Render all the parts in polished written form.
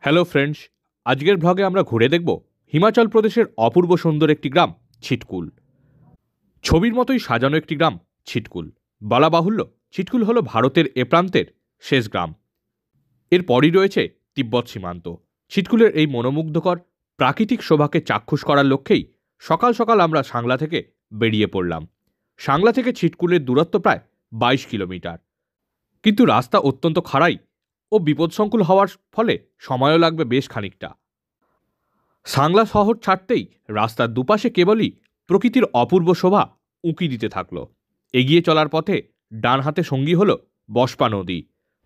Hello friends, আজকের ব্লগে আমরা ঘুরে দেখব হিমাচল প্রদেশের অপূর্ব সুন্দর একটি গ্রাম ছিটকুল। ছবির মতোই সাজানো একটি গ্রাম ছিটকুল। বলা বাহুল্য, ছিটকুল হলো ভারতের এ প্রান্তের শেষ গ্রাম। এরপরই রয়েছে তিব্বত সীমান্ত। ছিটকুলের এই মনোমুগ্ধকর প্রাকৃতিক শোভাকে চাক্ষুষ করার লক্ষ্যেই সকাল সকাল আমরা সাংলা থেকে বেরিয়ে পড়লাম। সাংলা থেকে ছিটকুলের দূরত্ব প্রায় 22 কিলোমিটার, কিন্তু রাস্তা অত্যন্ত খাড়াই ও বিপদসংকুল হওয়ার ফলে সময়ও লাগবে বেশ খানিকটা। সাংলা শহর ছাড়তেই রাস্তার দুপাশে কেবলই প্রকৃতির অপূর্ব শোভা উঁকি দিতে থাকল। এগিয়ে চলার পথে ডান হাতে সঙ্গী হল বস্পা নদী।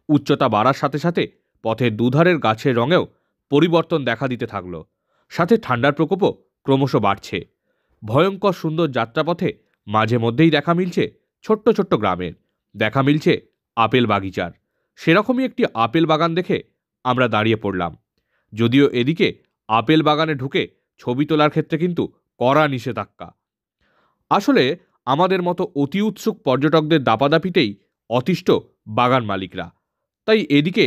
উচ্চতা বাড়ার সাথে সাথে পথের দুধারের গাছের রঙেও পরিবর্তন দেখা দিতে থাকল, সাথে ঠান্ডার প্রকোপও ক্রমশ বাড়ছে। ভয়ঙ্কর সুন্দর যাত্রাপথে মাঝে মধ্যেই দেখা মিলছে ছোট্ট ছোট্ট গ্রামের, দেখা মিলছে আপেল বাগিচার। সেরকমই একটি আপেল বাগান দেখে আমরা দাঁড়িয়ে পড়লাম। যদিও এদিকে আপেল বাগানে ঢুকে ছবি তোলার ক্ষেত্রে কিন্তু কড়া নিষেধাজ্ঞা। আসলে আমাদের মতো অতি উৎসুক পর্যটকদের দাপাদাপিতেই অতিষ্ঠ বাগান মালিকরা, তাই এদিকে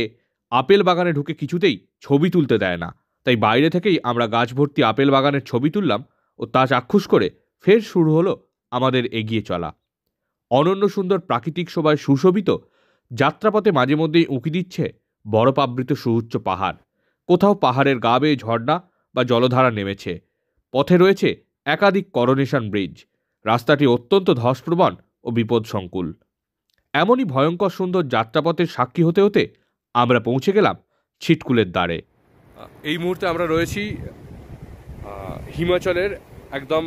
আপেল বাগানে ঢুকে কিছুতেই ছবি তুলতে দেয় না। তাই বাইরে থেকেই আমরা গাছ ভর্তি আপেল বাগানের ছবি তুললাম ও তা চাক্ষুষ করে ফের শুরু হলো আমাদের এগিয়ে চলা। অনন্য সুন্দর প্রাকৃতিক শোভায় সুশোভিত যাত্রাপথে মাঝে মধ্যেই উঁকি দিচ্ছে বরফাবৃত সুউচ্চ পাহাড়। কোথাও পাহাড়ের গা বেয়ে ঝর্ণা বা জলধারা নেমেছে। পথে রয়েছে একাধিক করোনেশন ব্রিজ। রাস্তাটি অত্যন্ত ধসপ্রবণ ও বিপদসংকুল। এমনই ভয়ঙ্কর সুন্দর যাত্রাপথের সাক্ষী হতে হতে আমরা পৌঁছে গেলাম ছিটকুলের দ্বারে। এই মুহূর্তে আমরা রয়েছি হিমাচলের একদম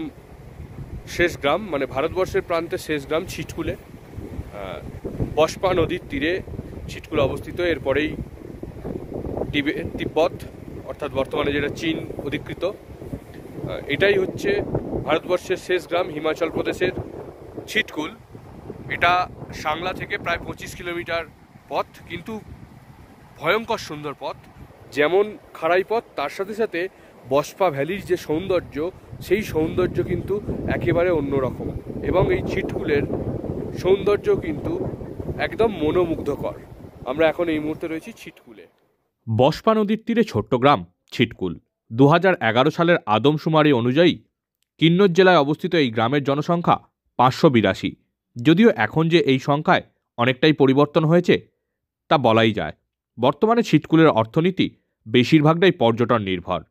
শেষ গ্রাম, মানে ভারতবর্ষের প্রান্তের শেষ গ্রাম ছিটকুলে। বস্পা নদীর তীরে ছিটকুল অবস্থিত। এরপরেই তিব্বত, অর্থাৎ বর্তমানে যেটা চীন অধিকৃত। এটাই হচ্ছে ভারতবর্ষের শেষ গ্রাম হিমাচল প্রদেশের ছিটকুল। এটা সাংলা থেকে প্রায় 25 কিলোমিটার পথ, কিন্তু ভয়ঙ্কর সুন্দর পথ। যেমন খাড়াই পথ, তার সাথে সাথে বস্পা ভ্যালির যে সৌন্দর্য, সেই সৌন্দর্য কিন্তু একেবারে অন্যরকম। এবং এই ছিটকুলের সৌন্দর্য কিন্তু একদম মনোমুগ্ধকর। আমরা এখন এই মুহূর্তে রয়েছি ছিটকুলে। বস্পা নদীর তীরে ছোট্ট গ্রাম ছিটকুল। 2011 সালের আদমশুমারি অনুযায়ী কিন্নৌর জেলায় অবস্থিত এই গ্রামের জনসংখ্যা 582। যদিও এখন যে এই সংখ্যায় অনেকটাই পরিবর্তন হয়েছে তা বলাই যায়। বর্তমানে ছিটকুলের অর্থনীতি বেশিরভাগটাই পর্যটন নির্ভর।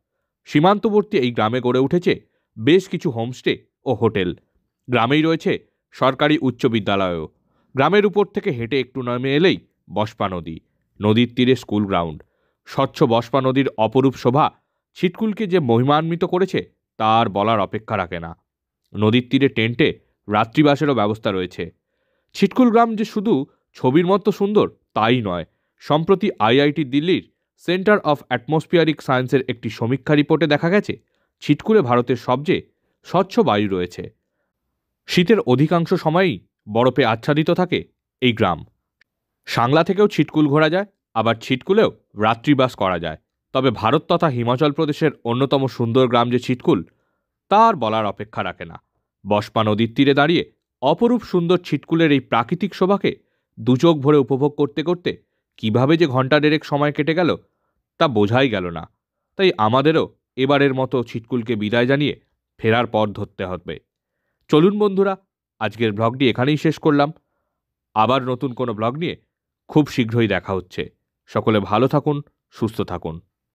সীমান্তবর্তী এই গ্রামে গড়ে উঠেছে বেশ কিছু হোমস্টে ও হোটেল। গ্রামেই রয়েছে সরকারি উচ্চ বিদ্যালয়ও। গ্রামের উপর থেকে হেঁটে একটু নামে এলেই বস্পা নদী। নদীর তীরে স্কুল গ্রাউন্ড। স্বচ্ছ বস্পা নদীর অপরূপ শোভা ছিটকুলকে যে মহিমান্বিত করেছে তার বলার অপেক্ষা রাখে না। নদীর তীরে টেন্টে রাত্রিবাসেরও ব্যবস্থা রয়েছে। ছিটকুল গ্রাম যে শুধু ছবির মতো সুন্দর তাই নয়। সম্প্রতি আইআইটি দিল্লির সেন্টার অফ অ্যাটমসফিয়ারিক সায়েন্সের একটি সমীক্ষা রিপোর্টে দেখা গেছে ছিটকুলে ভারতের সবচেয়ে স্বচ্ছ বায়ু রয়েছে। শীতের অধিকাংশ সময়ই বরফে আচ্ছাদিত থাকে এই গ্রাম। সাংলা থেকেও ছিটকুল ঘোরা যায়, আবার ছিটকুলেও রাত্রিবাস করা যায়। তবে ভারত তথা হিমাচল প্রদেশের অন্যতম সুন্দর গ্রাম যে ছিটকুল, তার বলার অপেক্ষা রাখে না। বস্পা নদীর তীরে দাঁড়িয়ে অপরূপ সুন্দর ছিটকুলের এই প্রাকৃতিক শোভাকে দুচোখ ভরে উপভোগ করতে করতে কিভাবে যে ঘন্টা দেড়েক সময় কেটে গেল তা বোঝাই গেল না। তাই আমাদেরও এবারের মতো ছিটকুলকে বিদায় জানিয়ে ফেরার পথ ধরতে হবে। চলুন বন্ধুরা, আজকের ব্লগটি এখানেই শেষ করলাম। আবার নতুন কোনো ব্লগ নিয়ে খুব শীঘ্রই দেখা হচ্ছে। সকলে ভালো থাকুন, সুস্থ থাকুন।